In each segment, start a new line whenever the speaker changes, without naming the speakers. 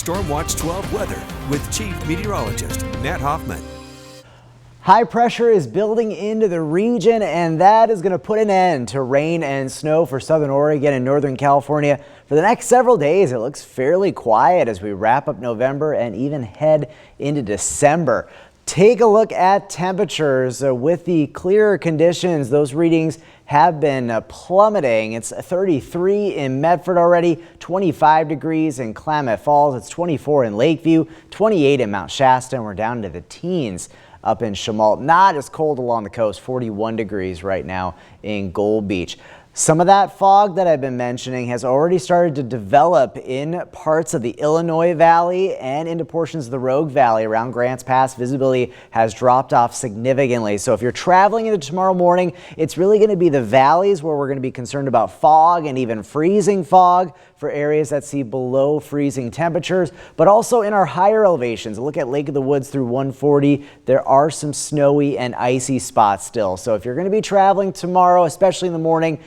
Storm Watch 12 weather with Chief Meteorologist Nat Hoffman.
High pressure is building into the region, and that is going to put an end to rain and snow for southern Oregon and northern California. For the next several days, it looks fairly quiet as we wrap up November and even head into December. Take a look at temperatures. With the clearer conditions, those readings have been plummeting. It's 33 in Medford already, 25 degrees in Klamath Falls. It's 24 in Lakeview, 28 in Mount Shasta, and we're down to the teens up in Chemult. Not as cold along the coast, 41 degrees right now in Gold Beach. Some of that fog that I've been mentioning has already started to develop in parts of the Illinois Valley and into portions of the Rogue Valley around Grants Pass. Visibility has dropped off significantly. So if you're traveling into tomorrow morning, it's really going to be the valleys where we're going to be concerned about fog and even freezing fog for areas that see below freezing temperatures, but also in our higher elevations. Look at Lake of the Woods through 140. There are some snowy and icy spots still. So if you're going to be traveling tomorrow, especially in the morning,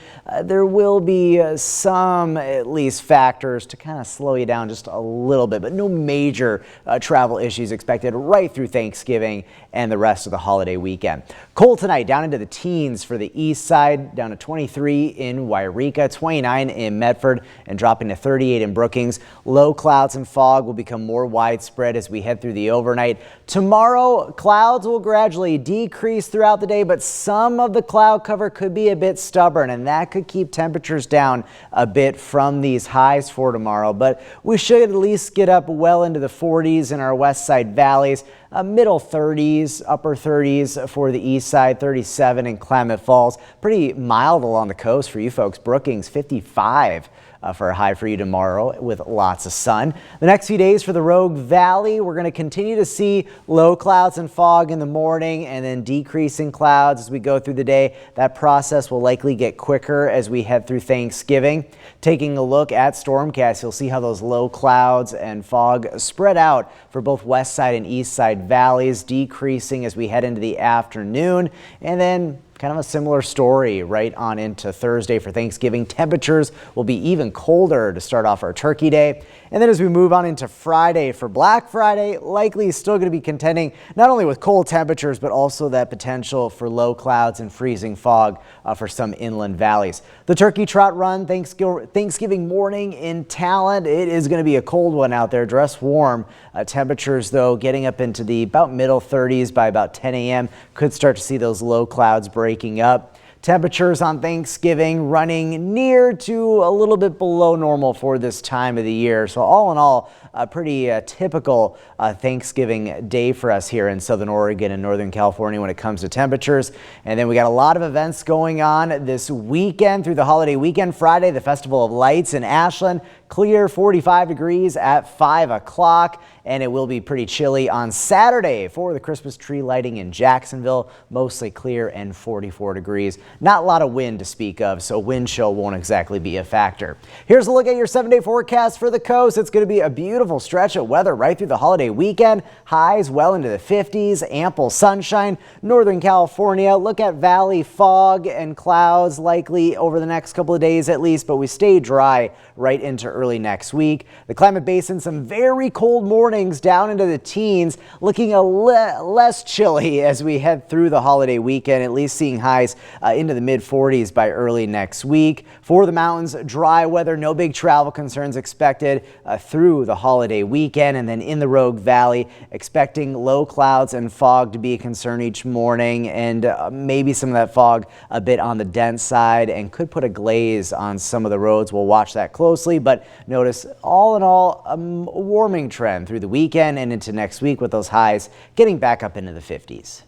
there will be some, at least, factors to kind of slow you down just a little bit, but no major travel issues expected right through Thanksgiving and the rest of the holiday weekend. Cold tonight, down into the teens for the east side, down to 23 in Wairika, 29 in Medford, and dropping to 38 in Brookings. Low clouds and fog will become more widespread as we head through the overnight. Tomorrow, clouds will gradually decrease throughout the day, but some of the cloud cover could be a bit stubborn, and that could keep temperatures down a bit from these highs for tomorrow. But we should at least get up well into the 40s in our west side valleys. Middle 30s, upper 30s for the east side, 37 in Klamath Falls. Pretty mild along the coast for you folks. Brookings 55 for a high for you tomorrow with lots of sun. The next few days for the Rogue Valley, we're going to continue to see low clouds and fog in the morning and then decreasing clouds as we go through the day. That process will likely get quicker as we head through Thanksgiving. Taking a look at Stormcast, you'll see how those low clouds and fog spread out for both west side and east side valleys, decreasing as we head into the afternoon, and then kind of a similar story right on into Thursday for Thanksgiving. Temperatures will be even colder to start off our Turkey Day. And then as we move on into Friday for Black Friday, likely still going to be contending not only with cold temperatures, but also that potential for low clouds and freezing fog for some inland valleys. The Turkey Trot Run Thanksgiving morning in Talent. It is going to be a cold one out there. Dress warm. Temperatures, though, getting up into the about middle 30s by about 10 a.m. Could start to see those low clouds breaking up. Temperatures on Thanksgiving running near to a little bit below normal for this time of the year. So all in all, a pretty typical Thanksgiving day for us here in southern Oregon and northern California when it comes to temperatures. And then we got a lot of events going on this weekend through the holiday weekend. Friday, the Festival of Lights in Ashland. Clear 45 degrees at 5 o'clock, and it will be pretty chilly on Saturday for the Christmas tree lighting in Jacksonville. Mostly clear and 44 degrees. Not a lot of wind to speak of, so wind chill won't exactly be a factor. Here's a look at your 7-day forecast for the coast. It's going to be a beautiful stretch of weather right through the holiday weekend. Highs well into the 50s, ample sunshine. Northern California, look at valley fog and clouds likely over the next couple of days at least, but we stay dry right into early next week. The Klamath Basin, some very cold mornings down into the teens, looking a less chilly as we head through the holiday weekend, at least seeing highs into the mid 40s by early next week. For the mountains, dry weather, no big travel concerns expected through the holiday weekend. And then in the Rogue Valley, expecting low clouds and fog to be a concern each morning, and maybe some of that fog a bit on the dense side and could put a glaze on some of the roads. We'll watch that closely, but notice all in all a warming trend through the weekend and into next week with those highs getting back up into the 50s.